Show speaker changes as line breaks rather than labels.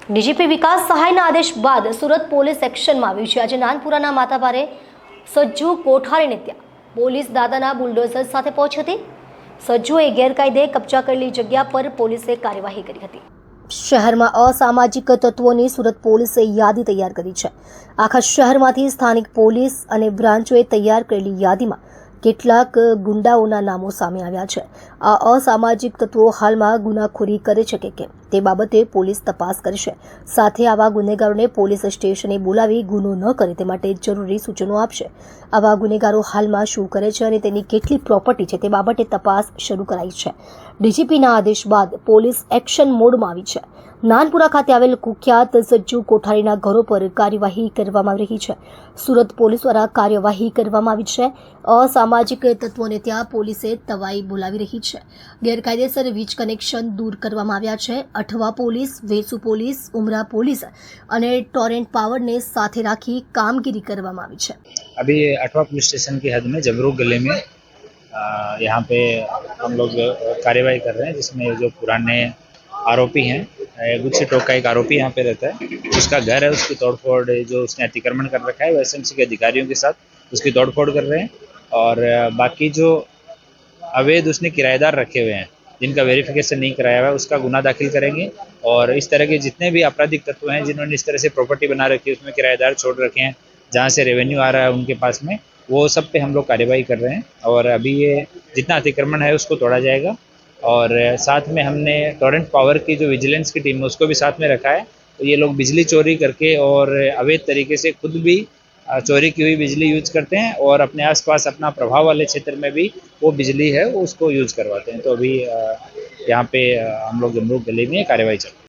DGP વિકાસ સહાયના આદેશ બાદ સુરત પોલીસ એક્શનમાં આવી છે। આજે નાનપુરાના માતાબારે સજ્જુ કોઠારીને ત્યાં પોલીસ દાદાના બુલડોઝર સાથે પહોંચી હતી। સજ્જુએ ગેરકાયદે કબજા કરેલી જગ્યા પર પોલીસે કાર્યવાહી કરી હતી। શહેરમાં અસામાજિક તત્વોની સુરત પોલીસે યાદી તૈયાર કરી છે। આખા શહેરમાંથી સ્થાનિક પોલીસ અને બ્રાન્ચોએ તૈયાર કરેલી યાદીમાં કેટલાક ગુંડાઓના નામો સામે આવ્યા છે। આ અસામાજિક તત્વો હાલમાં ગુનાખોરી કરે છે કે કેમ તે બાબતે પોલીસ તપાસ કરશે। સાથે આવા ગુનેગારોને પોલીસ સ્ટેશને બોલાવી ગુનો ન કરે તે માટે જરૂરી સૂચનો આપશે। આવા ગુનેગારો હાલમાં શું કરે છે અને તેની કેટલી પ્રોપર્ટી છે તે બાબતે તપાસ શરૂ કરાઈ છે। ડીજીપીના આદેશ બાદ પોલીસ એક્શન મોડમાં આવી છે। નાનપુરા ખાતે આવેલ કુખ્યાત સજ્જુ કોઠારીના ઘરો પર કાર્યવાહી કરવામાં આવી રહી છે। સુરત પોલીસ દ્વારા કાર્યવાહી કરવામાં આવી છે। અસામાજિક તત્વોને ત્યાં પોલીસે તવાઈ બોલાવી રહી છે। ગેરકાયદેસર વીજ કનેક્શન દૂર કરવામાં આવ્યા છે। અઠવા પોલીસ, વેસુ પોલીસ, ઉમરા પોલીસ અને टोरेंट पावर ने साथ राखी कामगिरी करवामां आवी छे।
अभी अठवा पुलिस स्टेशन की हद में जमरूक गली में यहाँ पे हम लोग कार्यवाही कर रहे हैं, जिसमें जो पुराने आरोपी हैं, गुच्छी टोक का एक आरोपी यहाँ पे रहता है, उसका घर है, उसकी तोड़फोड़, जो उसने अतिक्रमण कर रखा है वो एसएमसी के अधिकारियों के साथ उसकी तोड़फोड़ कर रहे हैं। और बाकी जो अवैध उसने किराएदार रखे हुए हैं जिनका वेरिफिकेशन नहीं कराया हुआ है उसका गुना दाखिल करेंगे। और इस तरह के जितने भी आपराधिक तत्व हैं जिन्होंने इस तरह से प्रॉपर्टी बना रखी है, उसमें किराएदार छोड़ रखे हैं, जहाँ से रेवेन्यू आ रहा है उनके पास में, वो सब पे हम लोग कार्यवाही कर रहे हैं। और अभी ये जितना अतिक्रमण है उसको तोड़ा जाएगा। और साथ में हमने टोरेंट पावर की जो विजिलेंस की टीम है उसको भी साथ में रखा है। तो ये लोग बिजली चोरी करके और अवैध तरीके से खुद भी चोरी की हुई बिजली यूज करते हैं और अपने आसपास अपना प्रभाव वाले क्षेत्र में भी वो बिजली है वो उसको यूज करवाते हैं। तो अभी यहाँ पे हम लोग जमरूक गली में कार्रवाई चल रही है।